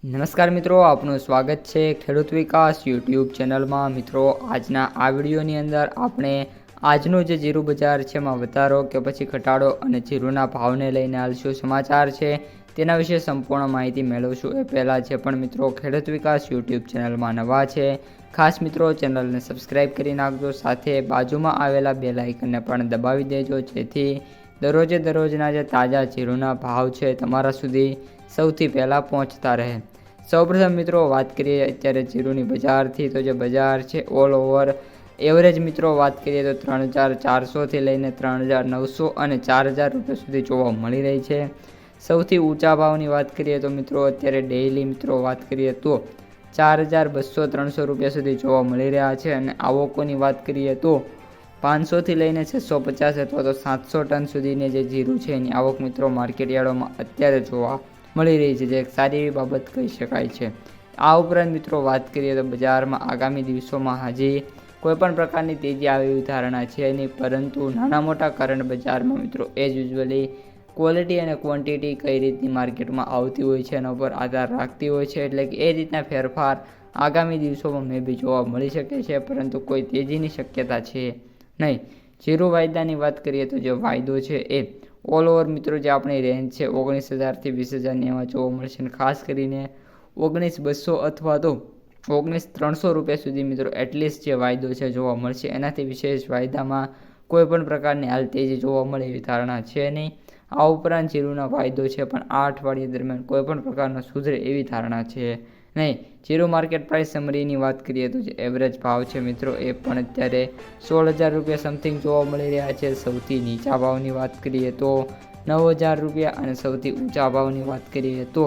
નમસ્કાર મિત્રો, આપનું સ્વાગત છે ખેડૂત વિકાસ યુટ્યુબ ચેનલમાં। મિત્રો, આજના આ વિડીયોની અંદર આપણે આજનું જે જીરું બજાર છે એમાં વધારો કે પછી ઘટાડો અને જીરુંના ભાવને લઈને હાલ શું સમાચાર છે તેના વિશે સંપૂર્ણ માહિતી મેળવશું। એ પહેલાં જે પણ મિત્રો ખેડૂત વિકાસ યુટ્યુબ ચેનલમાં નવા છે ખાસ મિત્રો ચેનલને સબસ્ક્રાઈબ કરી નાખજો, સાથે બાજુમાં આવેલા બેલ આઇકનને પણ દબાવી દેજો, જેથી દરરોજે દરરોજના જે તાજા જીરુંના ભાવ છે તમારા સુધી સૌથી પહેલાં પહોંચતા રહે। સૌપ્રથમ મિત્રો વાત કરીએ અત્યારે જીરુંની બજારથી, તો જે બજાર છે ઓલ ઓવર એવરેજ મિત્રો વાત કરીએ તો 3400થી લઈને 3900 અને 4000 રૂપિયા સુધી જોવા મળી રહી છે। સૌથી ઊંચા ભાવની વાત કરીએ તો મિત્રો અત્યારે ડેઇલી મિત્રો વાત કરીએ તો 4200-300 રૂપિયા સુધી જોવા મળી રહ્યા છે, અને આવકોની વાત કરીએ તો 500થી લઈને 650 અથવા તો 700 ટન સુધીની જે જીરું છે એની આવક મિત્રો માર્કેટયાર્ડોમાં અત્યારે જોવા મળી રહી છે, જે એક સારી એવી બાબત કહી શકાય છે। આ ઉપરાંત મિત્રો વાત કરીએ તો બજારમાં આગામી દિવસોમાં હજી કોઈપણ પ્રકારની તેજી આવે એવી ધારણા છે નહીં, પરંતુ નાના મોટા કરંટ બજારમાં મિત્રો એઝ યુઝ્યુઅલી ક્વોલિટી અને ક્વોન્ટિટી કઈ રીતની માર્કેટમાં આવતી હોય છે એના ઉપર આધાર રાખતી હોય છે, એટલે કે એ રીતના ફેરફાર આગામી દિવસોમાં મે બી જોવા મળી શકે છે, પરંતુ કોઈ તેજીની શક્યતા છે નહીં। જીરું વાયદાની વાત કરીએ તો જે વાયદો છે એ ઓલ ઓવર મિત્રો જે આપણી રેન્જ છે 19,000થી 20,000ની એમાં જોવા મળશે, અને ખાસ કરીને 19,200 અથવા તો 19,300 રૂપિયા સુધી મિત્રો એટલીસ્ટ જે વાયદો છે જોવા મળશે। એનાથી વિશેષ વાયદામાં કોઈ પણ પ્રકારની હાલ તેજી જોવા મળે એવી ધારણા છે નહીં। આ ઉપરાંત જીરુંના વાયદો છે પણ આ અઠવાડિયા દરમિયાન કોઈ પણ પ્રકારનો સુધરે એવી ધારણા છે નહીં। જીરું માર્કેટ પ્રાઇસ સમરીની વાત કરીએ તો જે એવરેજ ભાવ છે મિત્રો એ પણ અત્યારે 16,000 રૂપિયા સમથિંગ જોવા મળી રહ્યા છે। સૌથી નીચા ભાવની વાત કરીએ તો 9,000 રૂપિયા અને સૌથી ઊંચા ભાવની વાત કરીએ તો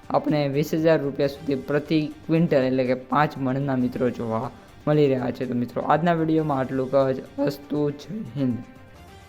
આપણે 20,000 રૂપિયા સુધી પ્રતિ ક્વિન્ટલ એટલે કે 5 મણના મિત્રો જોવા મળી રહ્યા છે। તો મિત્રો આજના વિડીયોમાં આટલું જ। અસ્તુ, જય હિન્દ।